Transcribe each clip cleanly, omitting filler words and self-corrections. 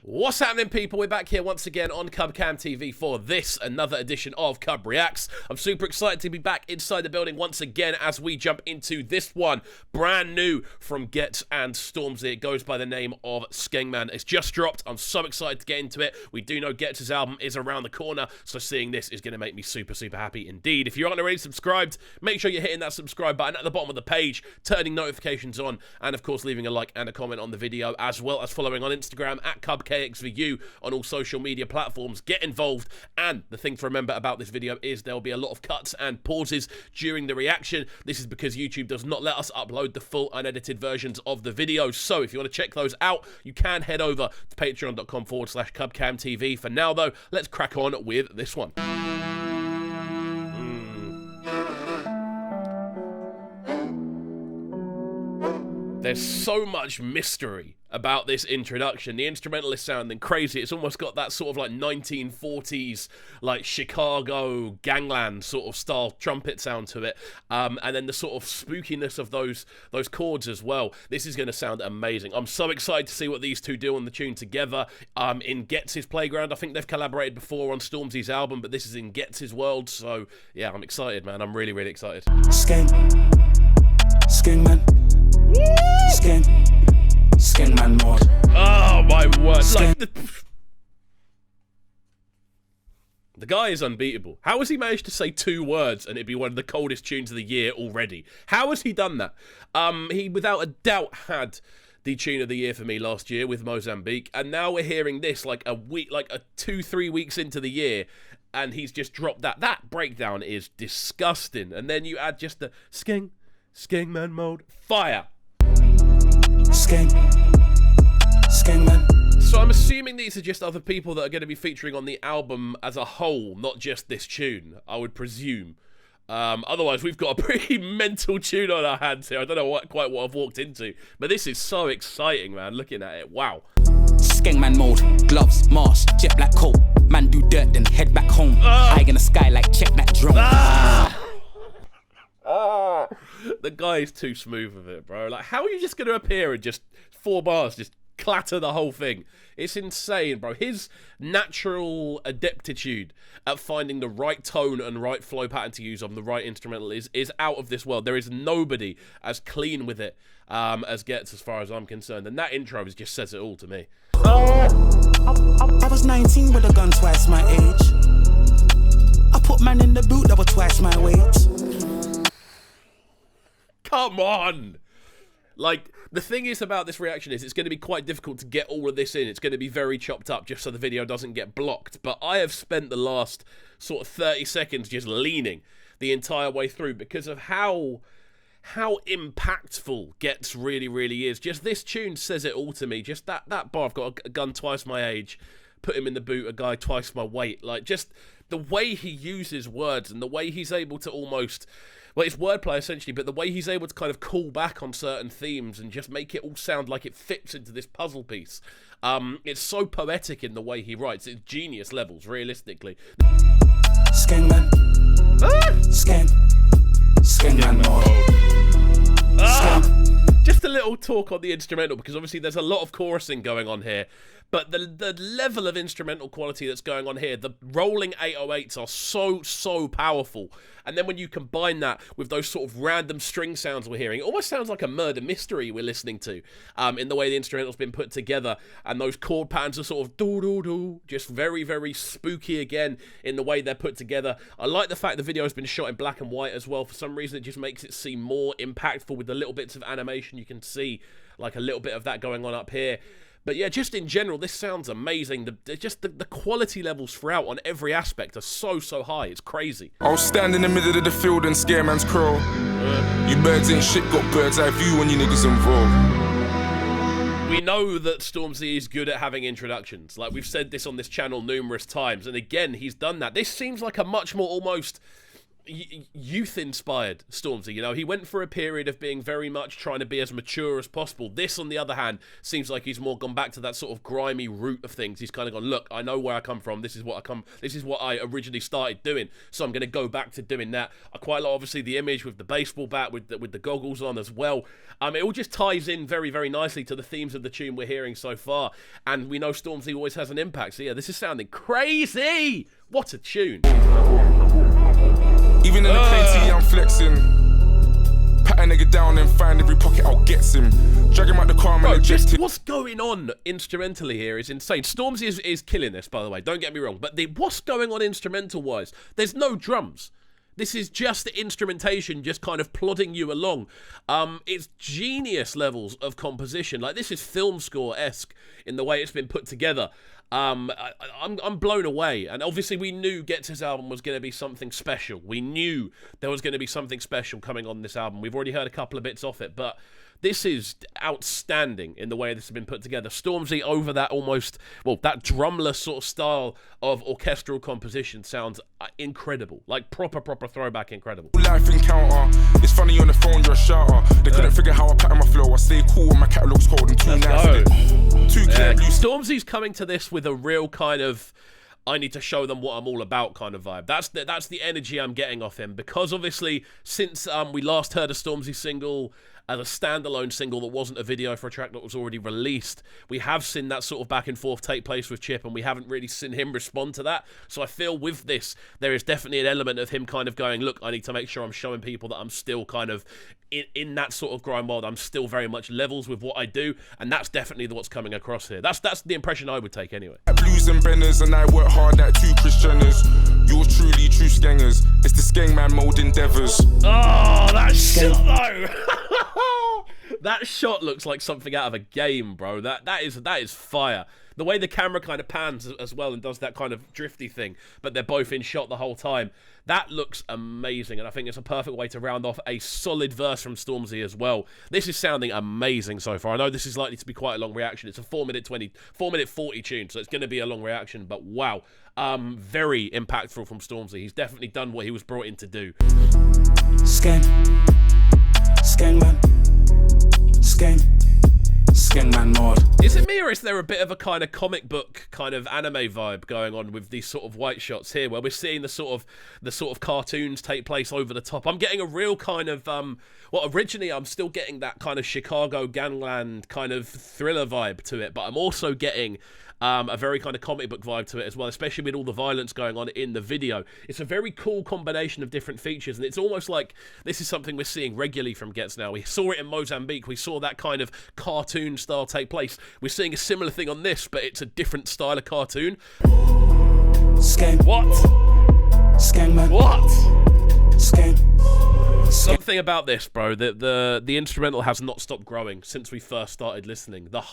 What's happening, people? We're back here once again on CubCamTV for this, another edition of CubReacts. I'm super excited to be back inside the building once again as we jump into this one. Brand new from Ghetts and Stormzy. It goes by the name of Skengman. It's just dropped. I'm so excited to get into it. We do know Ghetts' album is around the corner, so seeing this is going to make me super happy indeed. If you aren't already subscribed, make sure you're hitting that subscribe button at the bottom of the page, turning notifications on, and of course leaving a like and a comment on the video, as well as following on Instagram at KXVU on all social media platforms. Get involved, and the thing to remember about this video is there will be a lot of cuts and pauses during the reaction. This is because YouTube does not let us upload the full unedited versions of the videos, so if you want to check those out, you can head over to patreon.com/CubCamTV. For now though, let's crack on with this one. There's so much mystery about this introduction. The instrumental is sounding crazy. It's almost got that sort of like 1940s, like Chicago gangland sort of style trumpet sound to it. And then the sort of spookiness of those chords as well. This is going to sound amazing. I'm so excited to see what these two do on the tune together. In Ghetts' playground, I think they've collaborated before on Stormzy's album, but this is in Ghetts' world. So yeah, I'm excited, man. I'm really excited. Skengman. Skengman mod. Oh my word! Like the guy is unbeatable. How has he managed to say 2 words and it'd be one of the coldest tunes of the year already? How has he done that? He without a doubt had the tune of the year for me last year with Mozambique, and now we're hearing this like a 2-3 weeks into the year, and he's just dropped that. That breakdown is disgusting, and then you add just the Skengman mode, fire. Skengman. So I'm assuming these are just other people that are going to be featuring on the album as a whole, not just this tune, I would presume. Otherwise, we've got a pretty mental tune on our hands here. I don't know quite what I've walked into, but this is so exciting, man, looking at it. Wow. Skengman mode, gloves, mask, jet black coat. Man do dirt, then head back home. High in the sky like check that drone. The guy is too smooth with it, bro. Like, how are you just going to appear and just 4 bars just clatter the whole thing? It's insane, bro. His natural adeptitude at finding the right tone and right flow pattern to use on the right instrumental is out of this world. There is nobody as clean with it as Ghetts, as far as I'm concerned. And that intro just says it all to me. I was 19 with a gun twice my age. I put man in the boot that was twice my weight. Come on! Like, the thing is about this reaction is it's going to be quite difficult to get all of this in. It's going to be very chopped up just so the video doesn't get blocked. But I have spent the last sort of 30 seconds just leaning the entire way through because of how impactful Ghetts really is. Just this tune says it all to me. Just that bar, I've got a gun twice my age, put him in the boot, a guy twice my weight. Like, just the way he uses words and the way he's able to almost... Well, it's wordplay essentially, but the way he's able to kind of call back on certain themes and just make it all sound like it fits into this puzzle piece. It's so poetic in the way he writes. It's genius levels, realistically. Skengman. Skengman mode. Just a little talk on the instrumental, because obviously there's a lot of chorusing going on here. But the level of instrumental quality that's going on here, the rolling 808s are so powerful. And then when you combine that with those sort of random string sounds we're hearing, it almost sounds like a murder mystery we're listening to in the way the instrumental's been put together. And those chord patterns are sort of do-do-do, just very spooky again in the way they're put together. I like the fact the video has been shot in black and white as well. For some reason, it just makes it seem more impactful with the little bits of animation. You can see like a little bit of that going on up here. But yeah, just in general, this sounds amazing. The quality levels throughout on every aspect are so high. It's crazy. I'll stand in the middle of the field and Scareman's crow. You birds ain't shit, got bird's eye view when you niggas involved. We know that Stormzy is good at having introductions. Like, we've said this on this channel numerous times. And again, he's done that. This seems like a much more almost... youth-inspired Stormzy. You know, he went for a period of being very much trying to be as mature as possible. This, on the other hand, seems like he's more gone back to that sort of grimy root of things. He's kind of gone, look, I know where I come from. This is what I originally started doing. So I'm going to go back to doing that. I quite like, obviously, the image with the baseball bat, with the goggles on as well. It all just ties in very, very nicely to the themes of the tune we're hearing so far. And we know Stormzy always has an impact. So yeah, this is sounding crazy. What a tune. Even in the plenty, I'm flexing. Pat a nigga down and find every pocket I'll get him. Drag him out the car, man, and just what's going on instrumentally here is insane. Stormzy is killing this, by the way, don't get me wrong. But what's going on instrumental-wise? There's no drums. This is just the instrumentation just kind of plodding you along. It's genius levels of composition. Like, this is film score-esque in the way it's been put together. I'm blown away, and obviously we knew Ghetts' album was going to be something special. We knew there was going to be something special coming on this album. We've already heard a couple of bits off it, but this is outstanding in the way this has been put together. Stormzy over that that drumless sort of style of orchestral composition sounds incredible. Like proper throwback incredible. Life encounter. It's funny on the phone, you're a shouter. They couldn't figure how I pattern my flow. I stay cool when my catalog's cold and too nasty. Too clear. Stormzy's coming to this with a real kind of, I need to show them what I'm all about kind of vibe. That's the energy I'm getting off him, because obviously since we last heard a Stormzy single as a standalone single that wasn't a video for a track that was already released, we have seen that sort of back and forth take place with Chip, and we haven't really seen him respond to that. So I feel with this, there is definitely an element of him kind of going, look, I need to make sure I'm showing people that I'm still kind of in that sort of grind world. I'm still very much levels with what I do, and that's definitely what's coming across here. That's the impression I would take anyway. Blues and benders, and I work hard like two Christianers. Yours truly, true Skengers. It's the Skengman mode endeavours. Oh, that shot though! That shot looks like something out of a game, bro. That is fire. The way the camera kind of pans as well and does that kind of drifty thing, but they're both in shot the whole time. That looks amazing, and I think it's a perfect way to round off a solid verse from Stormzy as well. This is sounding amazing so far. I know this is likely to be quite a long reaction. It's a 4-minute 40 tune, so it's going to be a long reaction, but wow. Very impactful from Stormzy. He's definitely done what he was brought in to do. Skengman, Skengman mod. Is it me, or is there a bit of a kind of comic book kind of anime vibe going on with these sort of white shots here, where we're seeing the sort of cartoons take place over the top? I'm getting a real kind of originally I'm still getting that kind of Chicago gangland kind of thriller vibe to it, but I'm also getting a very kind of comic book vibe to it as well, especially with all the violence going on in the video. It's a very cool combination of different features, and it's almost like this is something we're seeing regularly from Ghetts now. We saw it in Mozambique. We saw that kind of cartoon style take place. We're seeing a similar thing on this, but it's a different style of cartoon. What? Skengman. What? Skeng. Something about this, bro. The instrumental has not stopped growing since we first started listening. This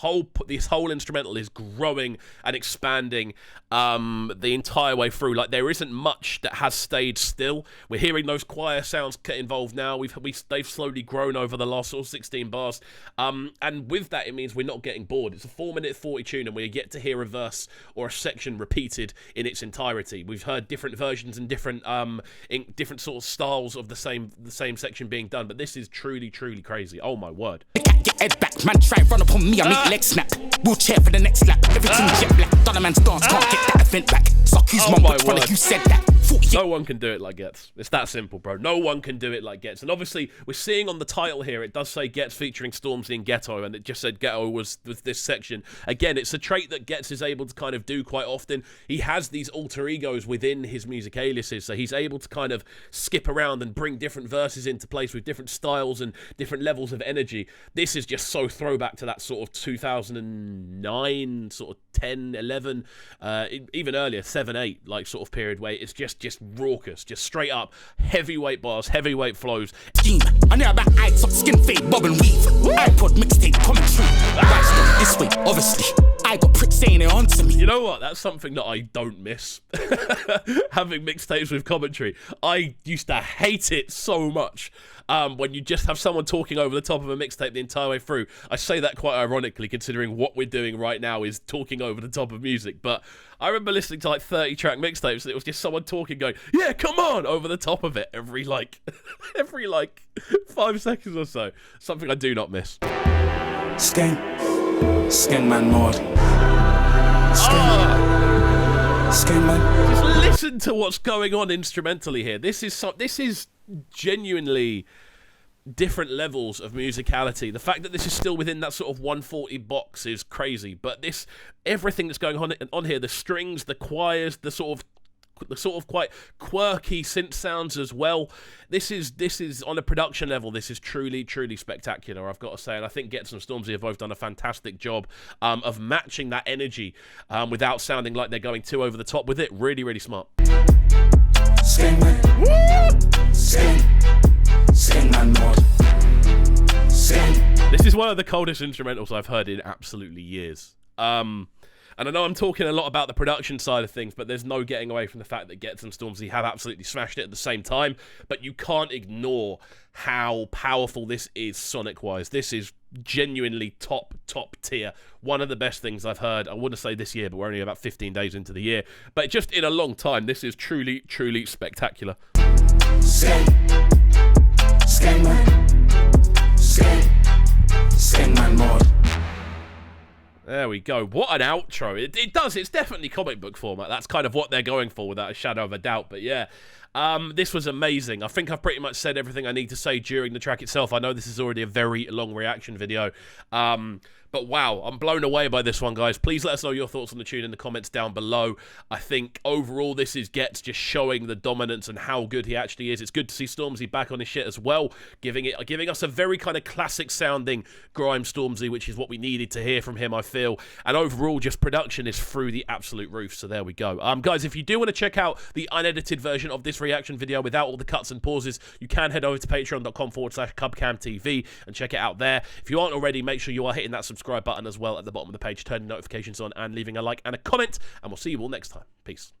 whole instrumental is growing and expanding the entire way through. Like, there isn't much that has stayed still. We're hearing those choir sounds get involved now. They've slowly grown over the last sort of 16 bars. And with that, it means we're not getting bored. It's a 4-minute 40 tune, and we're yet to hear a verse or a section repeated in its entirety. We've heard different versions and different sort of styles of the same section being done, but this is truly crazy. Oh my word. Get head back, man, try run up on me, I make leg snap. Wheelchair for the next lap, everything jet black. Done a man's dance, can't get that event back. Suck his mum, but funny you said that. No one can do it like Ghetts. It's that simple, bro. No one can do it like Ghetts. And obviously, we're seeing on the title here, it does say Ghetts featuring Stormzy and Ghetto, and it just said Ghetto was this section. Again, it's a trait that Ghetts is able to kind of do quite often. He has these alter egos within his music aliases, so he's able to kind of skip around and bring different verses into place with different styles and different levels of energy. This is just so throwback to that sort of 2009, sort of 10, 11, even earlier, 7, 8, like sort of period where it's just raucous, just straight up heavyweight bars, heavyweight flows. I know about eyes, skin fade, bob and weave. iPod mixtape commentary. Right, this way, obviously. I got pricks saying it onto me. You know what? That's something that I don't miss. Having mixtapes with commentary. I used to hate it so much. When you just have someone talking over the top of a mixtape the entire way through. I say that quite ironically, considering what we're doing right now is talking over the top of music. But I remember listening to like 30-track mixtapes, and it was just someone talking, going, "Yeah, come on," over the top of it every 5 seconds or so. Something I do not miss. Skengman mode. Skengman. Just listen to what's going on instrumentally here. This is genuinely different levels of musicality. The fact that this is still within that sort of 140 box is crazy. But everything that's going on here, the strings, the choirs, the sort of quite quirky synth sounds as well. This is on a production level. This is truly spectacular, I've got to say. And I think Ghetts and Stormzy have both done a fantastic job of matching that energy without sounding like they're going too over the top with it. Really smart. Skengman. Skengman mod. This is one of the coldest instrumentals I've heard in absolutely years. And I know I'm talking a lot about the production side of things, but there's no getting away from the fact that Ghetts and Stormzy have absolutely smashed it at the same time. But you can't ignore how powerful this is sonic-wise. This is genuinely top tier. One of the best things I've heard. I wouldn't say this year, but we're only about 15 days into the year. But just in a long time, this is truly spectacular. Skengman mod. There we go. What an outro. It's definitely comic book format. That's kind of what they're going for without a shadow of a doubt. But yeah, this was amazing. I think I've pretty much said everything I need to say during the track itself. I know this is already a very long reaction video. But wow, I'm blown away by this one, guys. Please let us know your thoughts on the tune in the comments down below. I think overall this is Ghetts just showing the dominance and how good he actually is. It's good to see Stormzy back on his shit as well, giving us a very kind of classic sounding grime Stormzy, which is what we needed to hear from him, I feel. And overall, just production is through the absolute roof. So there we go. Guys, if you do want to check out the unedited version of this reaction video without all the cuts and pauses, you can head over to patreon.com/CubCamTV and check it out there. If you aren't already, make sure you are hitting that subscribe button as well at the bottom of the page, turning notifications on and leaving a like and a comment, and we'll see you all next time. Peace.